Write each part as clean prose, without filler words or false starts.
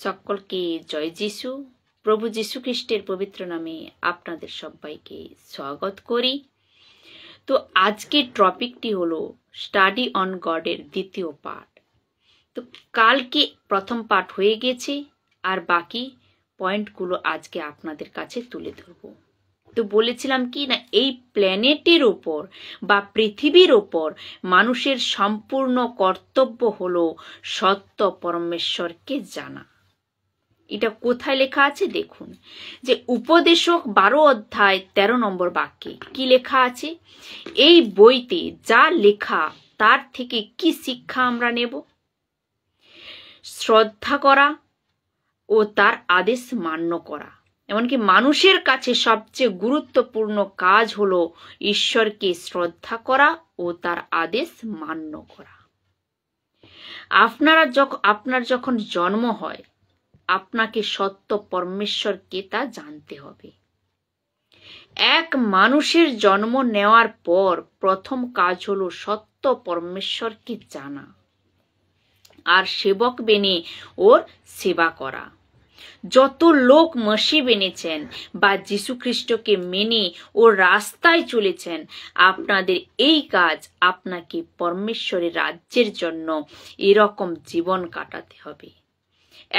সকলকে জয় যিশু। প্রভু যীশু খ্রিস্টের পবিত্র নামে আপনাদের সবাইকে স্বাগত করি। তো আজকের টপিকটি হলো স্টাডি অন গডের দ্বিতীয় পার্ট। তো কালকে প্রথম পার্ট হয়ে গেছে, আর বাকি পয়েন্টগুলো আজকে আপনাদের কাছে তুলে ধরব। তো বলেছিলাম কি না, এই প্ল্যানেটের ওপর বা পৃথিবীর ওপর মানুষের সম্পূর্ণ কর্তব্য হলো সত্য পরমেশ্বরকে জানা। এটা কোথায় লেখা আছে দেখুন, যে উপদেশক 12 অধ্যায় 13 নম্বর বাক্যে কি লেখা আছে? এই বইতে যা লেখা তার থেকে কি শিক্ষা আমরা নেব? শ্রদ্ধা করা ও তার আদেশ মান্য করা। এমনকি মানুষের কাছে সবচেয়ে গুরুত্বপূর্ণ কাজ হলো ঈশ্বরকে শ্রদ্ধা করা ও তার আদেশ মান্য করা। আপনার যখন জন্ম হয়, আপনাকে সত্য পরমেশ্বরকে তা জানতে হবে। এক মানুষের জন্ম নেওয়ার পর প্রথম কাজ হলো সত্য পরমেশ্বরকে জানা আর সেবক বেনে ওর সেবা করা। যত লোক মসি বেনেছেন বা যীশু খ্রিস্টকে মেনে ওর রাস্তায় চলেছেন, আপনাদের এই কাজ আপনাকে পরমেশ্বরের রাজ্যের জন্য এরকম জীবন কাটাতে হবে।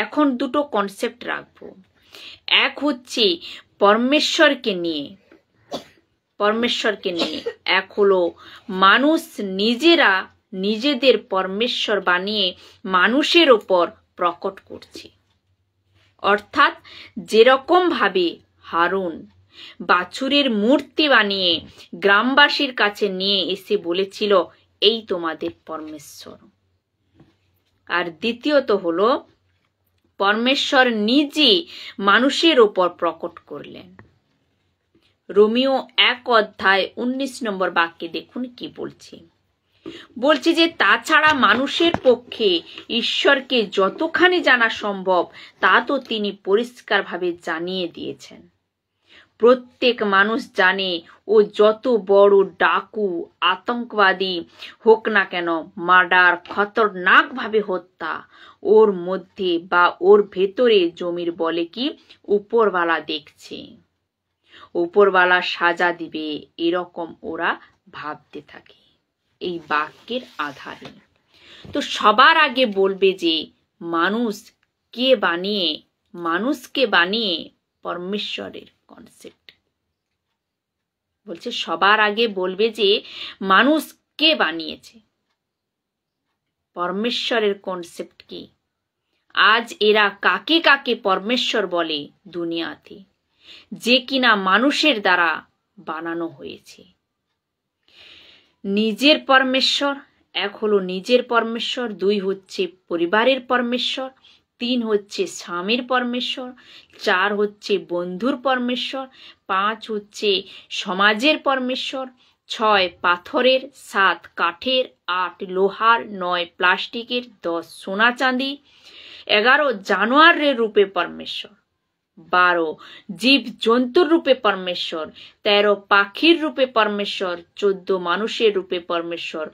এখন দুটো কনসেপ্ট রাখবো। এক হচ্ছে পরমেশ্বরকে নিয়ে, এক হলো মানুষ নিজেদের পরমেশ্বর বানিয়ে মানুষের ওপর প্রকট করছে। অর্থাৎ যেরকম ভাবে হারুন বাছুরের মূর্তি বানিয়ে গ্রামবাসীর কাছে নিয়ে এসে বলেছিল, এই তোমাদের পরমেশ্বর। আর দ্বিতীয়ত হলো পরমেশ্বর নিজে মানুষের ওপর প্রকট করলেন। রোমিও 1 অধ্যায় 19 নম্বর বাক্যে দেখুন কি বলছে যে তাছাড়া মানুষের পক্ষে ঈশ্বরকে যতখানি জানা সম্ভব তা তো তিনি পরিষ্কারভাবে জানিয়ে দিয়েছেন। প্রত্যেক মানুষ জানে ও যত বড় ডাকু আতঙ্কবাদী হোক না কেন, মার্ডার, খতরনাক ভাবে হত্যা, ওর মধ্যে বা ওর ভেতরে জমির বলে কি উপরওয়ালা দেখছে, উপরওয়ালা সাজা দিবে, এরকম ওরা ভাবতে থাকে এই বাক্যের আধারে। তো সবার আগে বলবে যে মানুষকে বানিয়ে পরমেশ্বরের কনসেপ্ট বলছে। সবার আগে বলবে যে মানুষ কে বানিয়েছে, পরমেশ্বরের কনসেপ্ট কি। আজ এরা কাকে কাকে পরমেশ্বর বলে দুনিয়াতে, যে কিনা মানুষের দ্বারা বানানো হয়েছে। নিজের পরমেশ্বর, এক হলো নিজের পরমেশ্বর, 2 হচ্ছে পরিবারের পরমেশ্বর, 3 হচ্ছে স্বামীর পরমেশ্বর, 4 হচ্ছে বন্ধুর পরমেশ্বর, 5 হচ্ছে সমাজের পরমেশ্বর, 6 পাথরের, 7 কাঠের, 8 লোহার, 9 প্লাস্টিকের, 10 সোনা চাঁদি, 11 জানোয়ারের রূপে পরমেশ্বর, 12 জীব জন্তুর রূপে পরমেশ্বর, 13 পাখির রূপে পরমেশ্বর, 14 মানুষের রূপে পরমেশ্বর,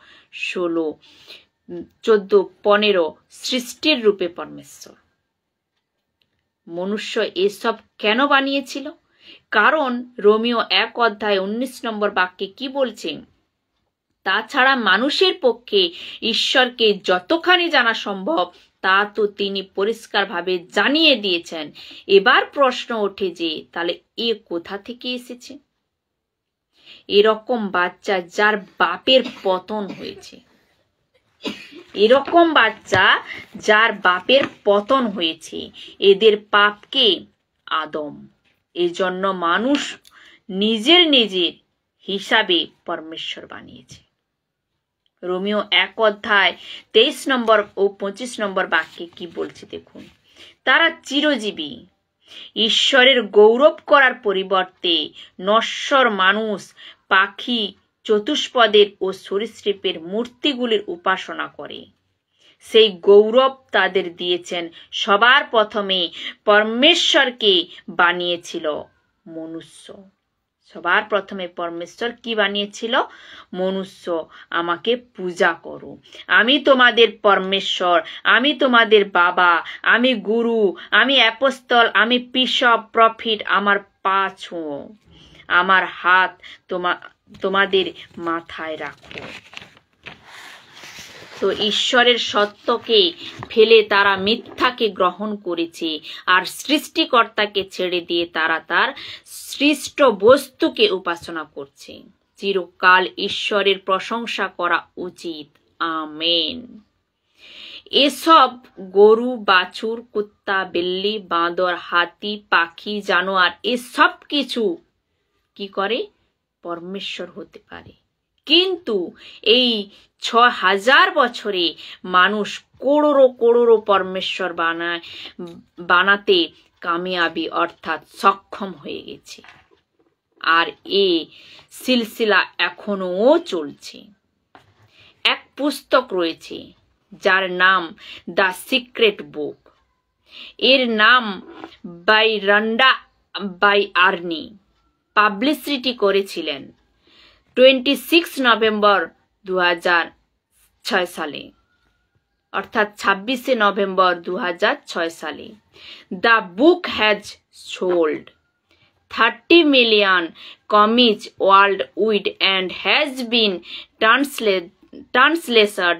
15 সৃষ্টির রূপে পরমেশ্বর। মনুষ্য এসব কেন বানিয়েছিল? কারণ রোমিও 1 অধ্যায় 19 নম্বর বাক্যে কি বলছে? তাছাড়া মানুষের পক্ষে ঈশ্বরকে যতখানি জানা সম্ভব তা তো তিনি পরিষ্কারভাবে জানিয়ে দিয়েছেন। এবার প্রশ্ন ওঠে যে তাহলে এ কোথা থেকে এসেছে? এরকম বাচ্চা যার বাপের পতন হয়েছে, এদের পাপকে আদম। এজন্য মানুষ নিজের হিসাবে পরমেশ্বর বানিয়েছে। রোমিও 1 অধ্যায় 23 নম্বর ও 25 নম্বর বাক্যে কি বলছে দেখুন। তারা চিরজীবী, ঈশ্বরের গৌরব করার পরিবর্তে নশ্বর মানুষ, পাখি, চতুষ্পদের ও সরীসৃপের মূর্তিগুলির উপাসনা করে। সেই গৌরব তাদের দিয়েছেন সবার প্রথমে পরমেশ্বরকে বানিয়েছিল মনুষ্য। সবার প্রথমে পরমেশ্বর কি বানিয়েছিল? মনুষ্য, আমাকে পূজা করো, আমি তোমাদের পরমেশ্বর, আমি তোমাদের বাবা, আমি গুরু, আমি অ্যাপোস্তল, আমি বিশপ, প্রফিট, আমার পা ছুঁয়ো, আমার হাত তোমাদের মাথায় রাখো। তো ঈশ্বরের সত্যকে ফেলে তারা মিথ্যাকে গ্রহণ করেছে, আর সৃষ্টিকর্তাকে ছেড়ে দিয়ে তারা তার সৃষ্ট বস্তুকে উপাসনা করছে। চিরকাল ঈশ্বরের প্রশংসা করা উচিত। আমেন। এসব গরু, বাছুর, কুত্তা, বিল্লি, বাঁদর, হাতি, পাখি, জানোয়ার এসব কিছু কি করে? পরমেশ্বর হতে পারে, কিন্তু এই ৬,০০০ বছরে মানুষ করোড়ো করোড়ো পরমেশ্বর বানাতে কামিয়াবি অর্থাৎ সক্ষম হয়ে গেছে, আর এ সিলসিলা এখনো চলছে। এক পুস্তক রয়েছে যার নাম দ্য সিক্রেট বুক। এর নাম বাই রান্ডা বাই আর্নি পাবলিসিটি করেছিলেন 26 নভেম্বর 2006 সালে, অর্থাৎ 26 নভেম্বর 2006 সালে। The book has sold 30 million copies worldwide and has been translated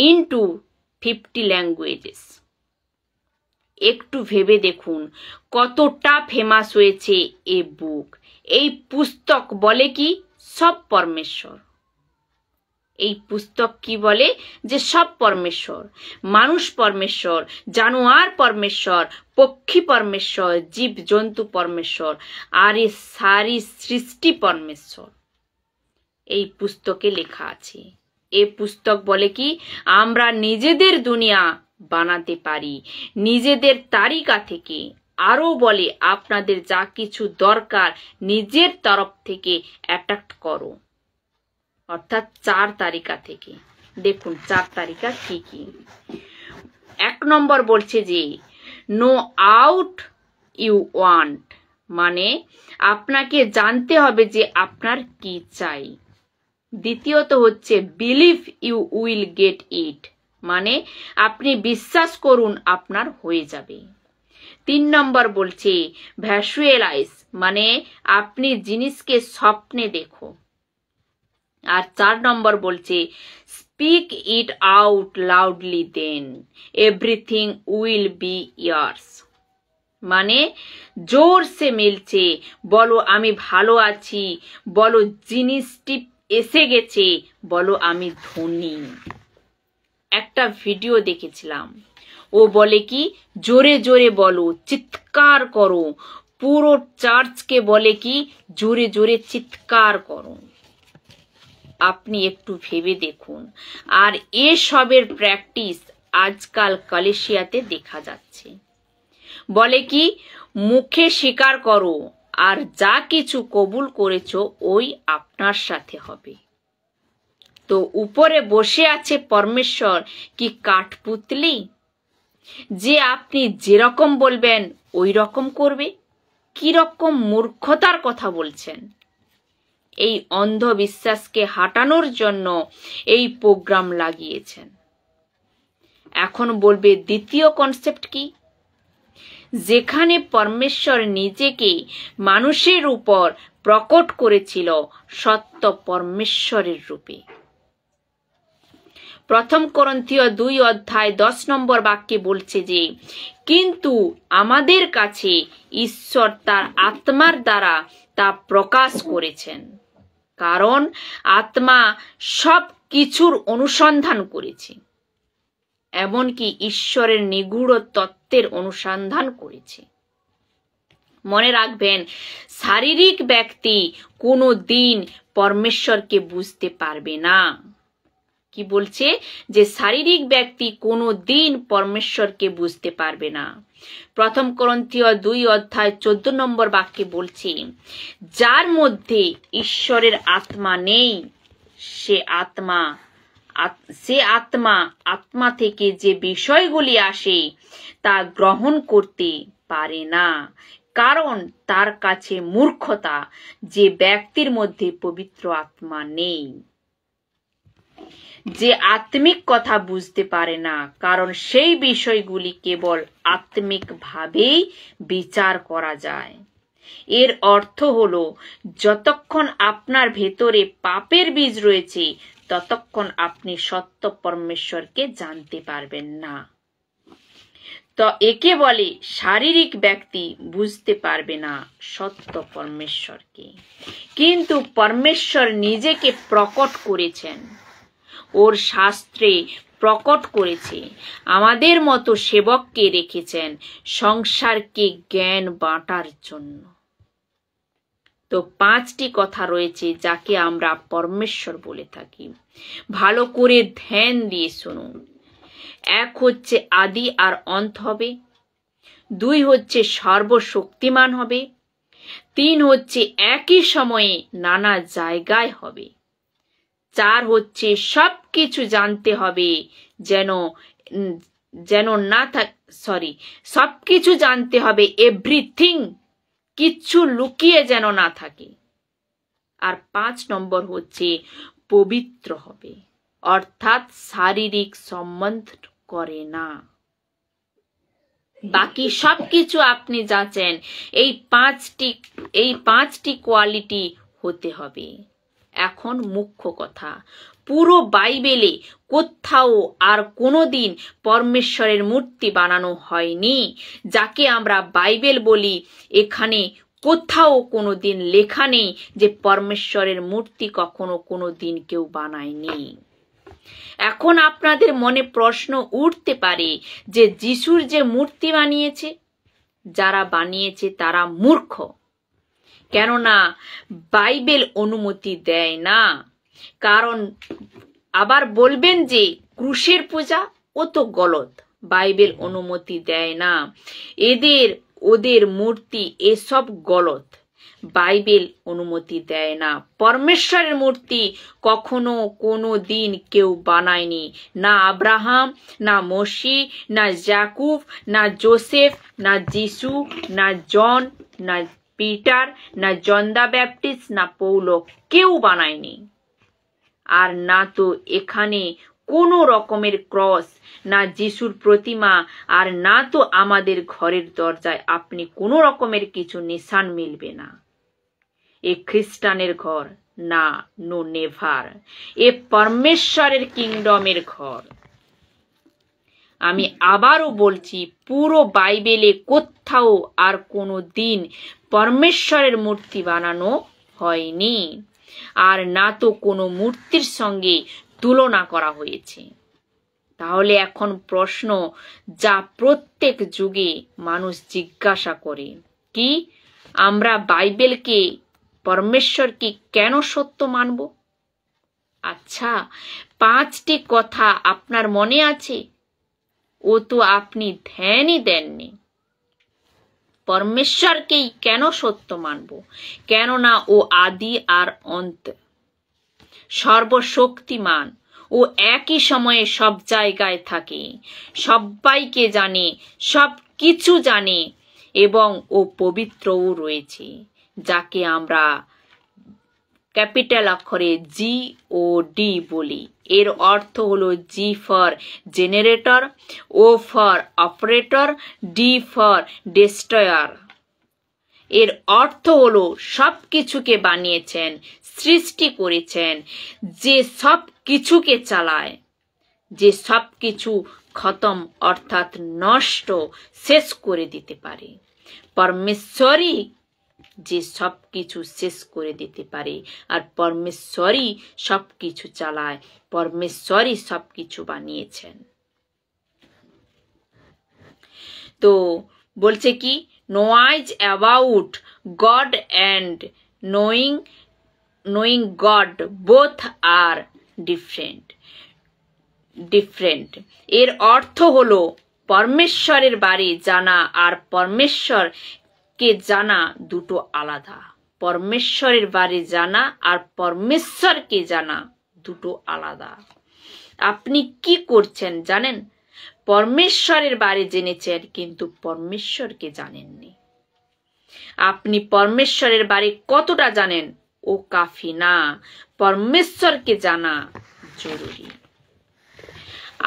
into 50 languages. একটু ভেবে দেখুন কতটা ফেমাস হয়েছে এই বুক। এই পুস্তক বলে কি? সব পরমেশ্বর। এই পুস্তক কি বলে? যে সব পরমেশ্বর, মানুষ পরমেশ্বর, জানোয়ার পরমেশ্বর, পক্ষী পরমেশ্বর, জীব জন্তু পরমেশ্বর, আর এই সারি সৃষ্টি পরমেশ্বর। এই পুস্তকে লেখা আছে। এই পুস্তক বলে কি? আমরা নিজেদের দুনিয়া বানাতে পারি নিজেদের তালিকা থেকে। আরো বলে আপনাদের যা কিছু দরকার নিজের তরফ থেকে অ্যাট্রাক্ট করো, অর্থাৎ 4 তালিকা থেকে। দেখুন 4 তালিকা কি কি। 1 নম্বর বলছে যে নো আউট ইউ ওয়ান্ট, মানে আপনাকে জানতে হবে যে আপনার কি চাই। দ্বিতীয়ত হচ্ছে believe you will get it, মানে আপনি বিশ্বাস করুন আপনার হয়ে যাবে। 3 নম্বর বলছে ভ্যাসুয়ালাইজ, মানে আপনি জিনিসকে স্বপ্নে দেখো। আর 4 নম্বর বলছে speak it out loudly then everything will be yours, মানে জোরসে মিলছে বলো আমি ভালো আছি, বলো জিনিসটি এসে গেছে, বলো আমি ধনী। একটা ভিডিও দেখেছিলাম, ও বলে কি জোরে জোরে বলো, চিৎকার করো। পুরো চার্চকে বলে কি জোরে জোরে চিৎকার করো। আপনি একটু ভেবে দেখুন। আর এসবের প্র্যাকটিস আজকাল কালেশিয়াতে দেখা যাচ্ছে। বলে কি মুখে স্বীকার করো, আর যা কিছু কবুল করেছো ওই আপনার সাথে হবে। তো উপরে বসে আছে পরমেশ্বর কি কাঠপুতলি যে আপনি যেরকম বলবেন ওই রকম করবে? কি রকম মূর্খতার কথা বলছেন! এই অন্ধবিশ্বাসকে হাঁটানোর জন্য এই প্রোগ্রাম লাগিয়েছেন। এখন বলবে দ্বিতীয় কনসেপ্ট কি? যেখানে পরমেশ্বর নিজেকে মানুষের উপর প্রকট করেছিল সত্য পরমেশ্বরের রূপে। 1 করন্থীয় 2 অধ্যায় 10 নম্বর বাক্যে বলছে যে কিন্তু আমাদের কাছে ঈশ্বর তার আত্মার দ্বারা তা প্রকাশ করেছেন, কারণ আত্মা সব কিছুর অনুসন্ধান করেছে, এমনকি ঈশ্বরের নিগূঢ় তত্ত্বের অনুসন্ধান করেছে। মনে রাখবেন, শারীরিক ব্যক্তি কোনো দিন পরমেশ্বরকে বুঝতে পারবে না। কি বলছে? যে শারীরিক ব্যক্তি কোনো দিন পরমেশ্বরকে বুঝতে পারবে না। 1 করন্থীয় 2 অধ্যায় 14 নম্বর বাক্যে বলছে যার মধ্যে ঈশ্বরের আত্মা নেই সে আত্মা থেকে যে বিষয়গুলি আসে তা গ্রহণ করতে পারে না, কারণ তার কাছে মূর্খতা যে ব্যক্তির মধ্যে পবিত্র আত্মা নেই, যে আত্মিক কথা বুঝতে পারে না, কারণ সেই বিষয়গুলি কেবল আত্মিকভাবেই বিচার করা যায়। এর অর্থ হলো, যতক্ষণ আপনার ভেতরে পাপের বীজ রয়েছে ততক্ষণ আপনি সত্য পরমেশ্বরকে জানতে পারবেন না। তো একে বলে শারীরিক ব্যক্তি বুঝতে পারবে না সত্য পরমেশ্বরকে। কিন্তু পরমেশ্বর নিজেকে প্রকট করেছেন, ওর শাস্ত্রে প্রকট করেছে, আমাদের মতো সেবককে রেখেছেন সংসারকে জ্ঞান বাঁটার জন্য। তো 5টি কথা রয়েছে যাকে আমরা পরমেশ্বর বলে থাকি। ভালো করে ধ্যান দিয়ে শুনুন। 1 হচ্ছে আদি আর অন্ত হবে, 2 হচ্ছে সর্বশক্তিমান হবে, 3 হচ্ছে একই সময়ে নানা জায়গায় হবে, 4 হচ্ছে সবকিছু জানতে হবে সবকিছু জানতে হবে, এভরিথিং, কিচ্ছু লুকিয়ে যেন না থাকে। আর 5 নম্বর হচ্ছে পবিত্র হবে, অর্থাৎ শারীরিক সম্বন্ধ করে না। বাকি সবকিছু আপনি যাচ্ছেন এই পাঁচটি কোয়ালিটি হতে হবে। এখন মুখ্য কথা, পুরো বাইবেলে কোথাও আর কোনোদিন পরমেশ্বরের মূর্তি বানানো হয়নি, যাকে আমরা বাইবেল বলি। এখানে কোথাও কোনোদিন লেখা নেই যে পরমেশ্বরের মূর্তি কখনো কোনোদিন কেউ বানায়নি। এখন আপনাদের মনে প্রশ্ন উঠতে পারে যে যিশুর যে মূর্তি বানিয়েছে, যারা বানিয়েছে তারা মূর্খ, কেননা বাইবেল অনুমতি দেয় না। কারণ আবার বলবেন যে ক্রুশের পূজা ও তো গলত, বাইবেল অনুমতি দেয় না। ওদের মূর্তি এসব গলত, বাইবেল অনুমতি দেয় না। পরমেশ্বরের মূর্তি কখনো কোনো দিন কেউ বানায়নি, না আব্রাহাম, না মোশি, না জাকুব, না জোসেফ, না যিশু, না জন, না পিটার, না জন দা ব্যাপটিস্ট, না পৌলো, কেউ বানায়নি। আর না তো এখানে কোনো রকমের ক্রস, না যিশুর প্রতিমা, আর না তো আমাদের ঘরের দরজায় আপনি কোনো রকমের কিছু নিশান মিলবে না। এ খ্রিস্টানের ঘর না, নো নেভার। এ পরমেশ্বরের কিংডমের ঘর। আমি আবারও বলছি, পুরো বাইবেলে কোথাও আর কোনো দিন পরমেশ্বরের মূর্তি বানানো হয়নি, আর না তো কোনো মূর্তির সঙ্গে তুলনা করা হয়েছে। তাহলে এখন প্রশ্ন যা প্রত্যেক যুগে মানুষ জিজ্ঞাসা করে, কি আমরা বাইবেলকে, পরমেশ্বরকে কেন সত্য মানব? আচ্ছা, 5টি কথা আপনার মনে আছে? ও তো আপনি ধ্যানই দেননি। পরমেশ্বরকেই কেন সত্য মানব? কেননা ও আদি আর অন্ত, সর্বশক্তিমান, ও একই সময়ে সব জায়গায় থাকে, সবাইকে জানে, সব কিছু জানে, এবং ও পবিত্রও রয়েছে, যাকে আমরা ক্যাপিটাল অক্ষরে GOD বলি। এর অর্থ হলো G for generator, O for operator, D for destroyer. এর অর্থ হলো সব কিছুকে বানিয়েছেন, সৃষ্টি করেছেন, যে সব কিছুকে চালায়, যে সব কিছু খতম অর্থাৎ নষ্ট, শেষ করে দিতে পারে। পরমেশ্বরই যে সব কিছু শেষ করে দিতে পারে, আর পরমেশ্বরই সব কিছু চালায়, পরমেশ্বরই সব কিছু বানিয়েছেন। তো বলছে কি, knowledge about God and knowing God both are different. এর অর্থ হলো পরমেশ্বরের বারে জানা আর পরমেশ্বরকে জানা দুটো আলাদা। পরমেশ্বরের বারে জানা আর পরমেশ্বরকে জানা দুটো আলাদা। আপনি কি করছেন জানেন? পরমেশ্বরের বারে জেনেছেন, কিন্তু পরমেশ্বরকে জানেননি। আপনি পরমেশ্বরের বারে কতটা জানেন ও কাফি না, পরমেশ্বরকে জানা জরুরি।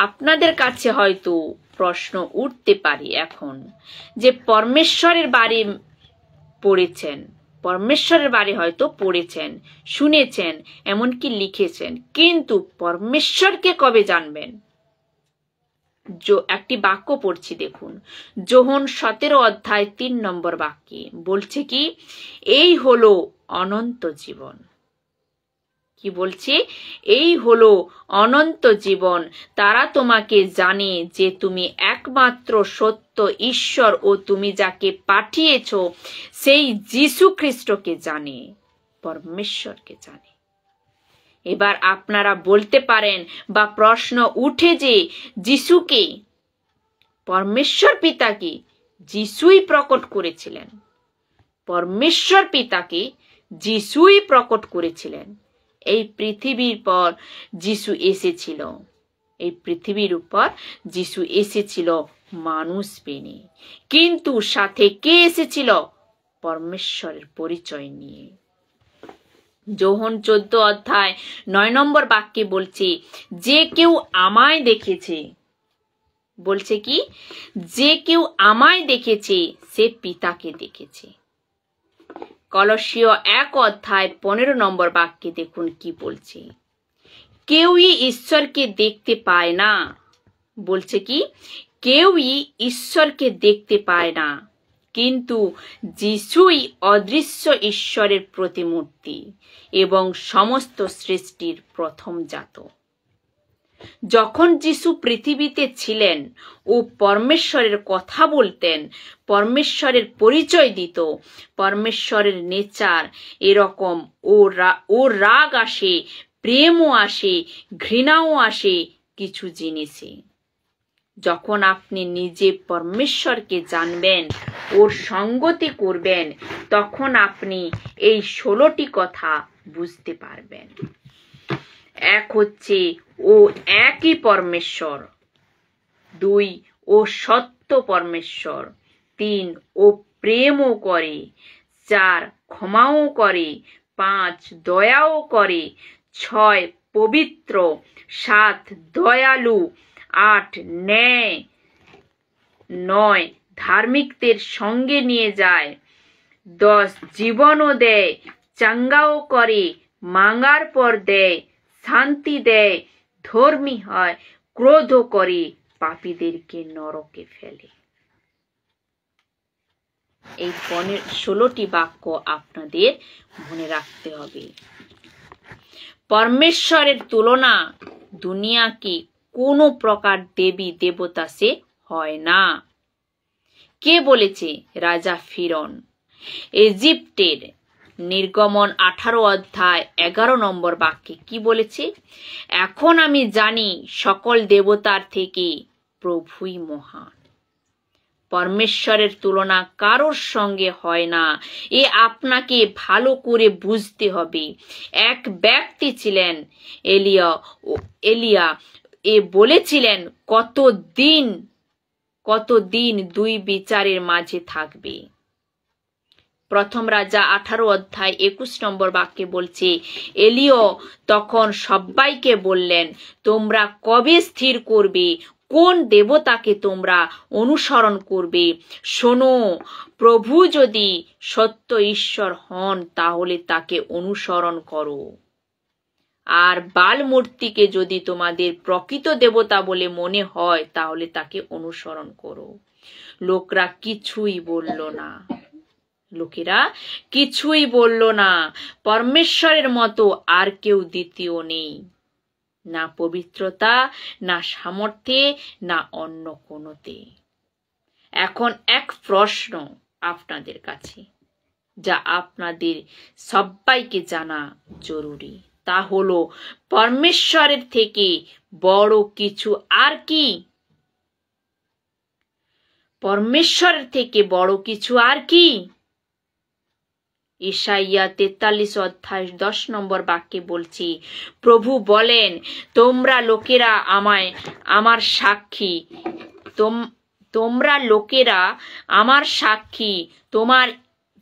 আপনাদের কাছে হয়তো প্রশ্ন উঠতে পারে এখন যে পরমেশ্বরের বারে পড়েছেন, পরমেশ্বরের বারে হয়তো পড়েছেন, শুনেছেন, এমনকি লিখেছেন, কিন্তু পরমেশ্বরকে কবে জানবেন? একটি বাক্য পড়ছি, দেখুন, যোহন 17 অধ্যায় 3 নম্বর বাক্যে বলছে কি, এই হলো অনন্ত জীবন। কি বলছে? এই হলো অনন্ত জীবন, তারা তোমাকে জানে যে তুমি একমাত্র সত্য ঈশ্বর ও তুমি যাকে পাঠিয়েছ সেই যীশু খ্রিস্টকে জানে, পরমেশ্বরকে জানে। এবার আপনারা বলতে পারেন বা প্রশ্ন উঠে যে যীশুকে, পরমেশ্বর পিতাকে যীশুই প্রকট করেছিলেন, পরমেশ্বর পিতাকে যীশুই প্রকট করেছিলেন। এই পৃথিবীর পর যীশু এসেছিল, এই পৃথিবীর উপর যীশু এসেছিল মানুষ বেনে, কিন্তু সাথে কে এসেছিল? পরমেশ্বরের পরিচয় নিয়ে। যোহন 14 অধ্যায় 9 নম্বর বাক্যে বলছে, যে কেউ আমায় দেখেছে, বলছে কি, যে কেউ আমায় দেখেছে সে পিতাকে দেখেছে। কলসীয় 1 অধ্যায় 15 নম্বর বাক্যে দেখুন কি বলছে, কেউই ঈশ্বরকে দেখতে পায় না, বলছে কি, কেউই ঈশ্বরকে দেখতে পায় না, কিন্তু যিশুই অদৃশ্য ঈশ্বরের প্রতিমূর্তি এবং সমস্ত সৃষ্টির প্রথমজাত। যখন যিশু পৃথিবীতে ছিলেন ও পরমেশ্বরের কথা বলতেন, পরমেশ্বরের পরিচয় দিত, পরমেশ্বরের নেচার এরকম, ও রাগ আসে, প্রেমও আসে, ঘৃণাও আসে কিছু জিনিসে। যখন আপনি নিজে পরমেশ্বরকে জানবেন, ওর সঙ্গতি করবেন, তখন আপনি এই 16টি কথা বুঝতে পারবেন। এক হচ্ছে ও একই পরমেশ্বর, 2 ও সত্য পরমেশ্বর, 3 ও প্রেমও করে, 4 ক্ষমাও করে, 5 দয়াও করে, 6 পবিত্র, 7 দয়ালু, 8 ন্যায়, 9 ধার্মিকদের সঙ্গে নিয়ে যায়, 10 জীবনও দেয়, চাঙ্গাও করে, মাঙ্গার পর দেয়, শান্তি দেয়, ধর্মী হয়, ক্রোধ করে, পাপীদেরকে নরকে ফেলে। এই 16টি বাক্য আপনাদের মনে রাখতে হবে। পরমেশ্বরের তুলনা দুনিয়া কি কোনো প্রকার দেবী দেবতা সে হয় না। কে বলেছে? রাজা ফিরৌন। ইজিপ্টের নির্গমন 18 অধ্যায় 11 নম্বর বাক্যে কি বলেছে? এখন আমি জানি সকল দেবতার থেকে প্রভুই মহান। পরমেশ্বরের তুলনা কারোর সঙ্গে হয় না, এ আপনাকে ভালো করে বুঝতে হবে। এক ব্যক্তি ছিলেন এলিয়া, এ বলেছিলেন কতদিন 2 বিচারের মাঝে থাকবে। প্রথম রাজা 18 অধ্যায় 21 নম্বর বাক্যে বলছে, এলিয়া তখন সবাইকে বললেন, তোমরা কবে স্থির করবে কোন দেবতাকে তোমরা অনুসরণ করবে? শোনো, প্রভু যদি সত্য ঈশ্বর হন তাহলে তাকে অনুসরণ করো, আর বাল মূর্তিকে যদি তোমাদের প্রকৃত দেবতা বলে মনে হয় তাহলে তাকে অনুসরণ করো। লোকেরা কিছুই বলল না। পরমেশ্বরের মতো আর কেউ দ্বিতীয় নেই, না পবিত্রতা, না সামর্থ্যে, না অন্য কোনোতে। এখন এক প্রশ্ন আপনাদের কাছে, যা আপনাদের সবাইকে জানা জরুরি, তা হলো পরমেশ্বরের থেকে বড় কিছু আর কি? পরমেশ্বরের থেকে বড় কিছু আর কি? ইসাইয়া 43 অধ্যায় 10 নম্বর বাক্যে বলছি, প্রভু বলেন, তোমরা লোকেরা আমার সাক্ষী,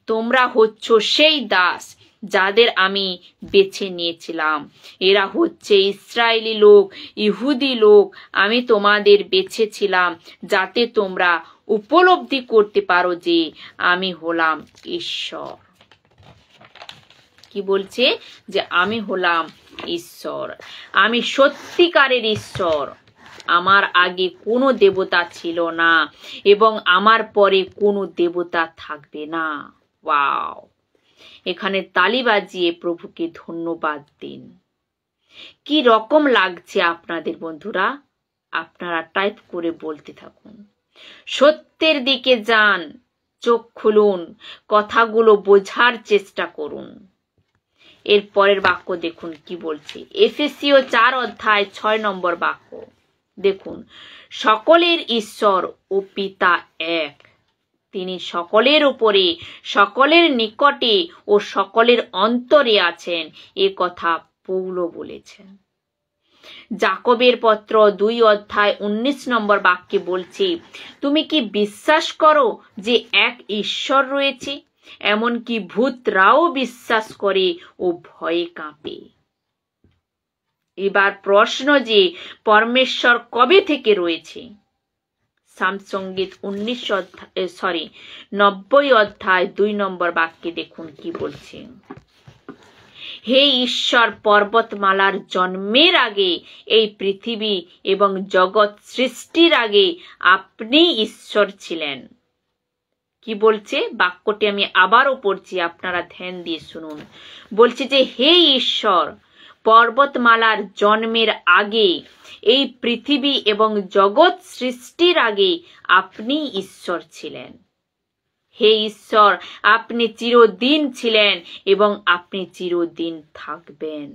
তোমরা হচ্ছ সেই দাস যাদের আমি বেছে নিয়েছিলাম। এরা হচ্ছে ইসরায়েলি লোক, ইহুদি লোক। আমি তোমাদের বেছেছিলাম যাতে তোমরা উপলব্ধি করতে পারো যে আমি হলাম ঈশ্বর। কি বলছে? যে আমি হলাম ঈশ্বর, আমি সত্যিকারের ঈশ্বর। আমার আগে কোনো দেবতা ছিল না এবং আমার পরে কোনো দেবতা থাকবে না। ওয়াও! এখানে তালি বাজিয়ে প্রভুকে ধন্যবাদ দিন। কি রকম লাগছে আপনাদের বন্ধুরা? আপনারা টাইপ করে বলতে থাকুন। সত্যের দিকে যান, চোখ খুলুন, কথাগুলো বোঝার চেষ্টা করুন। এর পরের বাক্য দেখুন কি বলছে। এফেসীয় 4 অধ্যায় 6 নম্বর বাক্য দেখুন। সকলের ঈশ্বর ও পিতা এক, তিনি সকলের উপরে, সকলের নিকটে ও সকলের অন্তরে আছেন, এ কথা পৌল বলেছেন। যাকবের পত্র 2 অধ্যায় 19 নম্বর বাক্যে বলছে, তুমি কি বিশ্বাস করো যে এক ঈশ্বর রয়েছে? এমনকি ভূতরাও বিশ্বাস করে ও ভয়ে কাঁপে। এবার প্রশ্ন যে পরমেশ্বর কবে থেকে রয়েছে? সামসঙ্গীত 90 অধ্যায় 2 নম্বর বাক্যে দেখুন কি বলছে। হে ঈশ্বর, পর্বতমালার জন্মের আগে, এই পৃথিবী এবং জগৎ সৃষ্টির আগে আপনি ঈশ্বর ছিলেন। কি বলছে? বাক্যটি আমি আবারও পড়ছি, আপনারা ধ্যান দিয়ে শুনুন। বলছে যে হে ঈশ্বর, পর্বতমালার জন্মের আগে, এই পৃথিবী এবং জগৎ সৃষ্টির আগে আপনি ঈশ্বর ছিলেন। হে ঈশ্বর, আপনি চিরদিন ছিলেন এবং আপনি চিরদিন থাকবেন।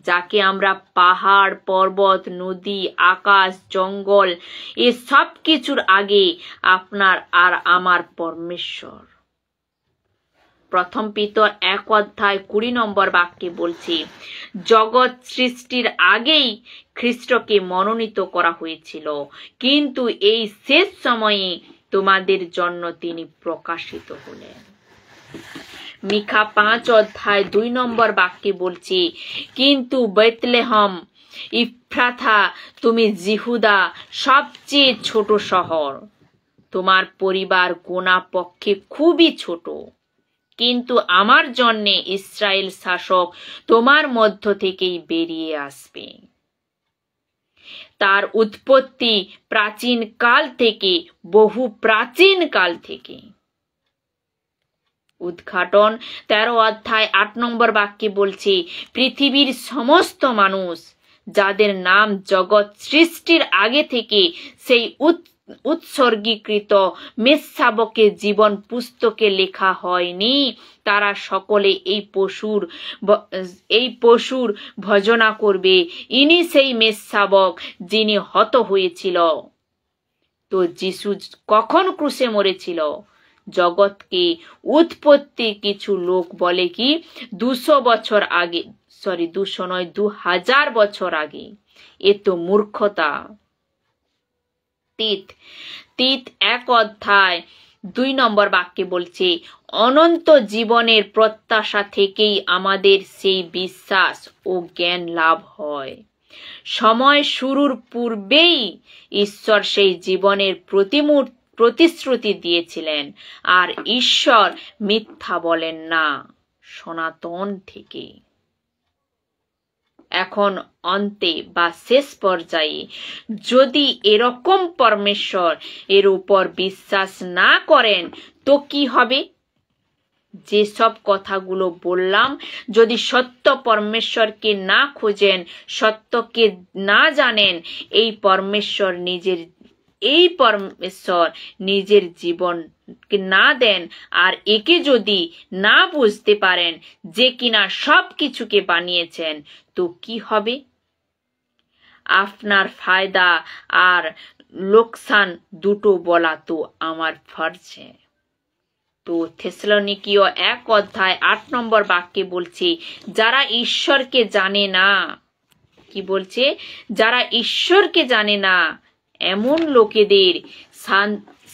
যাকে আমরা পাহাড়, পর্বত, নদী, আকাশ, জঙ্গল, এ সব কিছুর আগে আপনার আর আমার পরমেশ্বর। প্রথম পিতর 1 অধ্যায় 20 নম্বর বাক্যে বলছে, জগৎ সৃষ্টির আগেই খ্রিস্টকে মনোনীত করা হয়েছিল, কিন্তু এই শেষ সময়ে তোমাদের জন্য তিনি প্রকাশিত হলেন। মিখা 5 অধ্যায় 2 নম্বর বাক্যে বলছে, কিন্তু বেতলেহম ইফ্রাথা, তুমি জিহুদা সবচেয়ে ছোট শহর, তোমার পরিবার গোনা পক্ষে খুবই ছোট, কিন্তু আমার জন্যে ইসরায়েল শাসক তোমার মধ্য থেকেই বেরিয়ে আসবে। তার উৎপত্তি প্রাচীন কাল থেকে, বহু প্রাচীন কাল থেকে। উদ্ঘাটন 13 অধ্যায় 8 নম্বর বাক্যে বলছে, পৃথিবীর সমস্ত মানুষ যাদের নাম জগৎ সৃষ্টির আগে থেকে সেই উৎসর্গীকৃত মেষশাবকের জীবন পুস্তকে লেখা হয়নি, তারা সকলে এই পশুর ভজনা করবে। ইনি সেই মেষশাবক যিনি হত হয়েছিল। তো যিশু কখন ক্রুশে মরেছিল? জগৎকে উৎপত্তি কিছু লোক বলে কি 200 বছর আগে, 2000 বছর আগে। এ তো মূর্খতা। তীত 1 অধ্যায় 2 নম্বর বাক্যে বলছে, অনন্ত জীবনের প্রত্যাশা থেকেই আমাদের সেই বিশ্বাস ও জ্ঞান লাভ হয়। সময় শুরুর পূর্বেই ঈশ্বর সেই জীবনের প্রতিশ্রুতি দিয়েছিলেন, আর ঈশ্বর মিথ্যা বলেন না, সনাতন থেকে। এখন অন্তে বা শেষ পর্যায়ে যদি এরকম পরমেশ্বর এর উপর বিশ্বাস না করেন তো কি হবে? যেসব কথাগুলো বললাম, যদি সত্য পরমেশ্বরকে না খোঁজেন, সত্যকে না জানেন, এই পরমেশ্বর নিজের জীবনকে না দেন, আর একে যদি না বুঝতে পারেন যে কিনা সব কিছুকে বানিয়েছেন, তো কি হবে? আপনার ফায়দা আর লোকসান দুটো বলা তো আমার ফরজ। তো থেসলোনিকীয় 1 অধ্যায় 8 নম্বর বাক্যে বলছে, যারা ঈশ্বরকে জানে না, কি বলছে? যারা ঈশ্বরকে জানে না এমন লোকেদের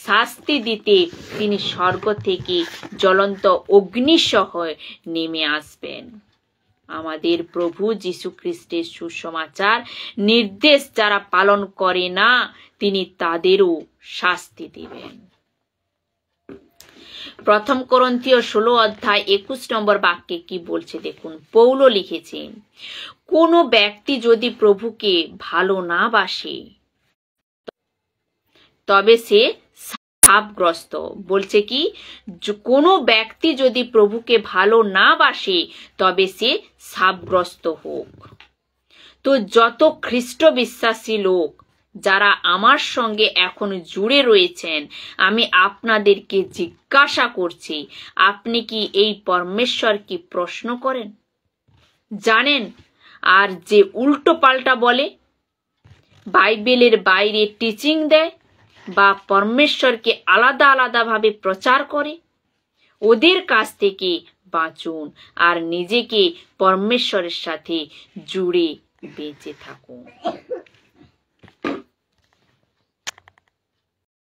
শাস্তি দিতে তিনি স্বর্গ থেকে জ্বলন্ত অগ্নিসহ নেমে আসবেন। আমাদের প্রভু যীশু খ্রিস্টের সুসমাচার নির্দেশ যারা পালন করে না, তিনি তাদেরও শাস্তি দিবেন। প্রথম করন্থীয় 16 অধ্যায় 21 নম্বর বাক্যে কি বলছে দেখুন। পৌল লিখেছেন, কোন ব্যক্তি যদি প্রভুকে ভালো না বাসে তবে সে শাপগ্রস্ত। বলছে কি, কোনো ব্যক্তি যদি প্রভুকে ভালো না বাসে তবে সে শাপগ্রস্ত হোক। তো যত খ্রিস্ট বিশ্বাসী লোক যারা আমার সঙ্গে এখন জুড়ে রয়েছেন, আমি আপনাদেরকে জিজ্ঞাসা করছি, আপনি কি এই পরমেশ্বরকে প্রশ্ন করেন, জানেন? আর যে উল্টো পাল্টা বলে, বাইবেলের বাইরে টিচিং দেয় বা পরমেশ্বরকে আলাদা আলাদাভাবে প্রচার করে, ওদের কাছ থেকে বাঁচুন আর নিজেকে পরমেশ্বরের সাথে জুড়ে বেঁচে থাকুন।